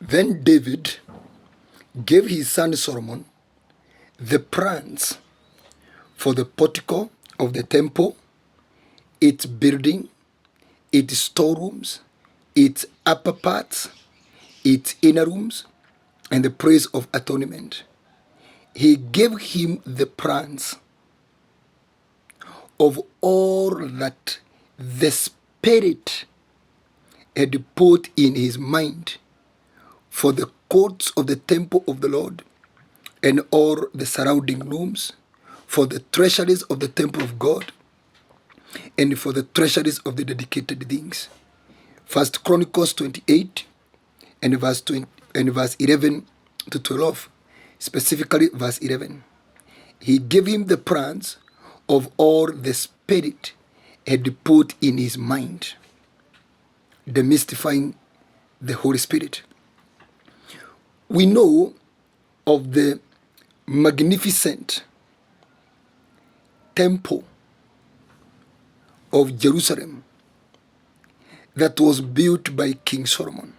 Then David gave his son Solomon the plans for the portico of the temple, its building, its storerooms, its upper parts, its inner rooms, and the place of atonement. He gave him the plans of all that the Spirit had put in his mind for the courts of the temple of the Lord and all the surrounding rooms, for the treasuries of the temple of God, and for the treasuries of the dedicated things. First Chronicles 28 and verse 11 to 12, specifically verse 11. He gave him the plans of all the Spirit had put in his mind. Demystifying the Holy Spirit. We know of the magnificent temple of Jerusalem that was built by King Solomon.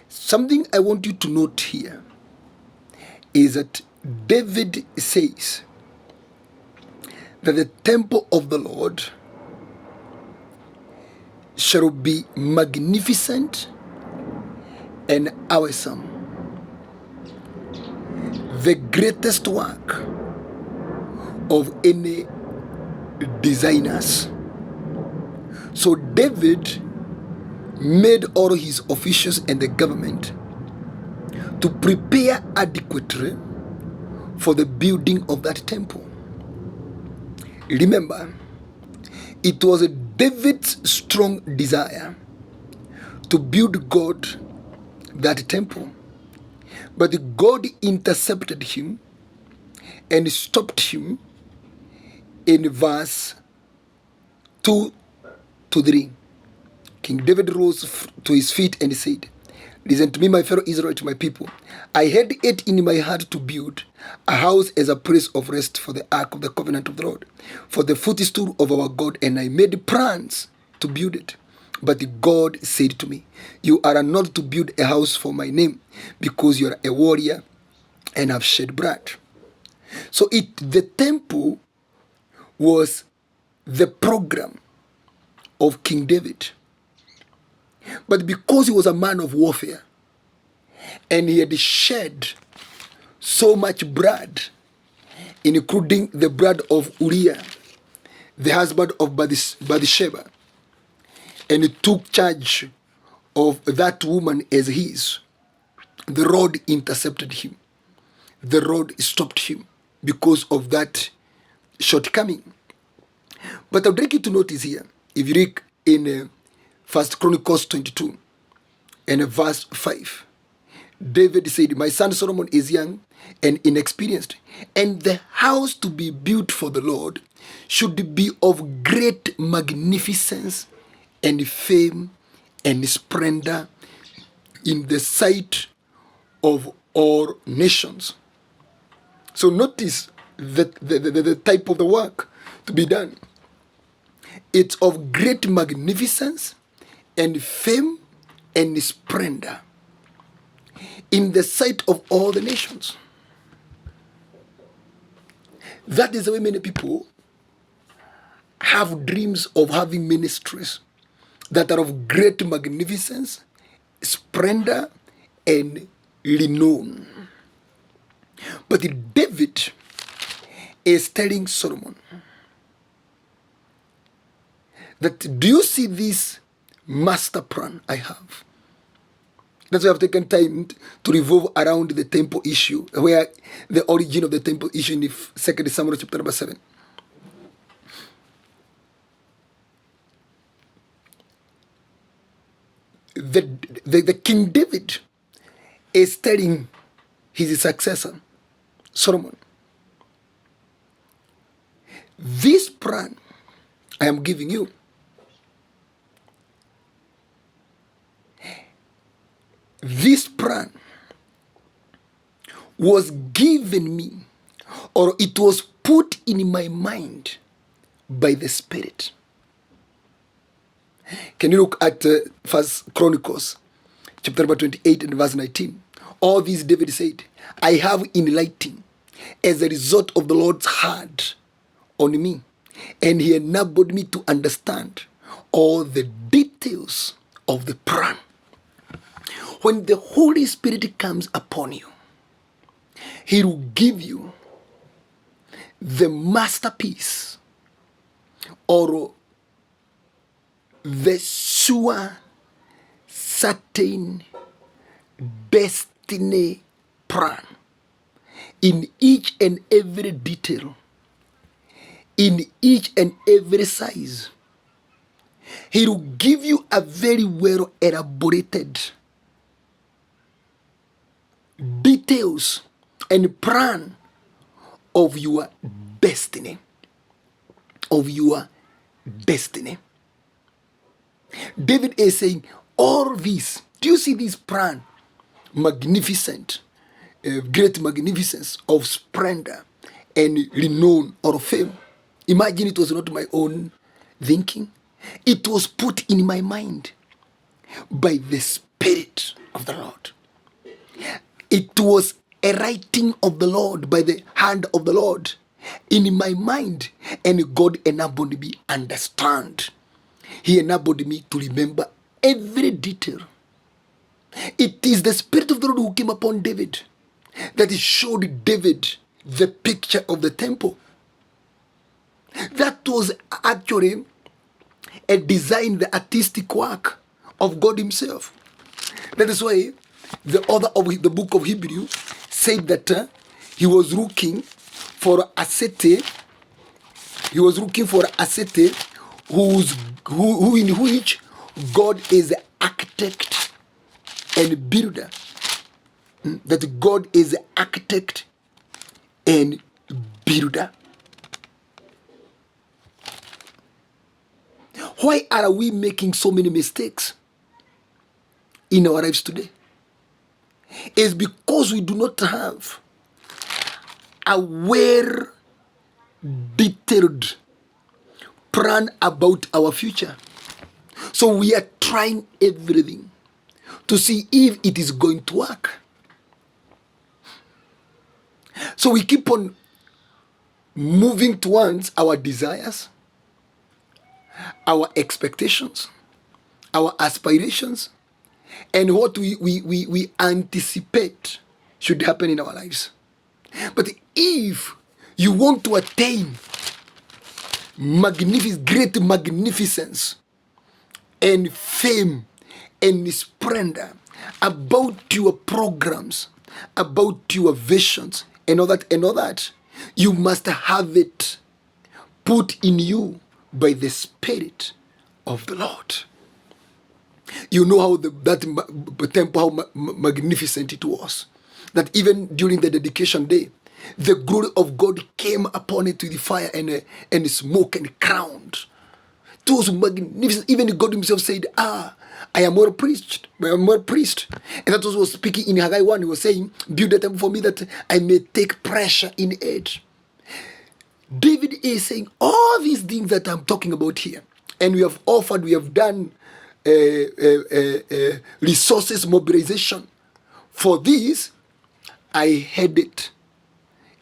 Something I want you to note here is that David says that the temple of the Lord shall be magnificent and awesome, the greatest work of any designers. So David made all his officials and the government to prepare adequately for the building of that temple. Remember, it was David's strong desire to build God that temple, but God intercepted him and stopped him in verse 2 to 3. King David rose to his feet and said, "Listen to me, my fellow Israelites, my people. I had it in my heart to build a house as a place of rest for the ark of the covenant of the Lord, for the footstool of our God, and I made plans to build it. But God said to me, you are not to build a house for my name, because you are a warrior and have shed blood." So the temple was the program of King David. But because he was a man of warfare and he had shed so much blood, including the blood of Uriah, the husband of Bathsheba, and he took charge of that woman as his, the Lord intercepted him. The Lord stopped him because of that shortcoming. But I'd like you to notice here, if you read in First Chronicles 22 and verse 5, David said, "My son Solomon is young and inexperienced, and the house to be built for the Lord should be of great magnificence and fame and splendor in the sight of all nations." So notice the type of the work to be done. It's of great magnificence and fame and splendor in the sight of all the nations. That is the way many people have dreams of having ministries that are of great magnificence, splendor, and renown. But David is telling Solomon that, do you see this master plan I have? That's why I've taken time to revolve around the temple issue, where the origin of the temple issue in 2 Samuel chapter number 7. The King David is telling his successor, Solomon, this plan I am giving you, this plan was given me, or it was put in my mind by the Spirit. Can you look at First Chronicles chapter number 28 and verse 19. All these David said, I have enlightened as a result of the Lord's hand on me, and he enabled me to understand all the details of the plan. When the Holy Spirit comes upon you, he will give you the masterpiece or the sure, certain destiny plan in each and every detail, in each and every size. He will give you a very well elaborated details and plan of your destiny. Of your destiny. David is saying, all this, do you see this plan? Magnificent, great magnificence of splendor and renown or fame. Imagine it was not my own thinking. It was put in my mind by the Spirit of the Lord. It was a writing of the Lord by the hand of the Lord in my mind, and God enabled me understand. He enabled me to remember every detail. It is the Spirit of the Lord who came upon David, that he showed David the picture of the temple. That was actually a design, the artistic work of God himself. That is why the author of the book of Hebrew said that he was looking for a city. He was looking for a city who in which God is the architect and builder. That God is the architect and builder. Why are we making so many mistakes in our lives today? It's because we do not have a well detailed plan about our future. So we are trying everything to see if it is going to work. So we keep on moving towards our desires, our expectations, our aspirations, and what we anticipate should happen in our lives. But if you want to attain great magnificence and fame and splendor about your programs, about your visions, and all that, you must have it put in you by the Spirit of the Lord. You know how that temple, how magnificent it was. That even during the dedication day, the glory of God came upon it with the fire and smoke and crowned. It was magnificent. Even God himself said, I am more priest. I am more priest. And that was speaking in Haggai 1. He was saying, build a temple for me that I may take pleasure in it. David is saying all these things that I'm talking about here. And we have done resources mobilization. For this, I had it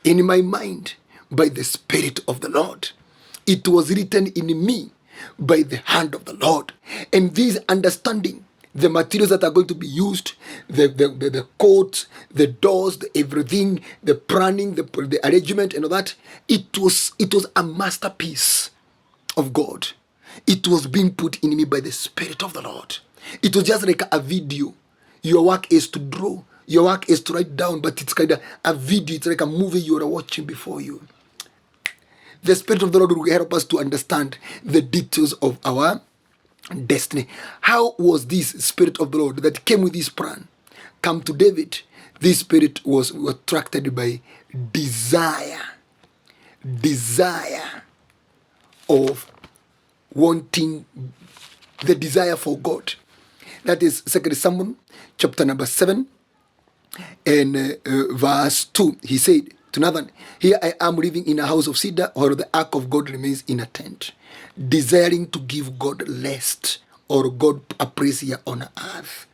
in my mind by the Spirit of the Lord. It was written in me by the hand of the Lord. And this understanding, the materials that are going to be used, the coats, the doors, the everything, the planning, the arrangement and all that, it was a masterpiece of God. It was being put in me by the Spirit of the Lord. It was just like a video. Your work is to draw. Your work is to write down, but it's kind of a video. It's like a movie you are watching before you. The Spirit of the Lord will help us to understand the details of our destiny. How was this Spirit of the Lord that came with this plan come to David? This Spirit was attracted by desire of wanting, the desire for God. That is 2 Samuel chapter number 7 and verse 2. He said to Nathan, here I am living in a house of cedar, or the ark of God remains in a tent, desiring to give God rest, or God a praise here on earth.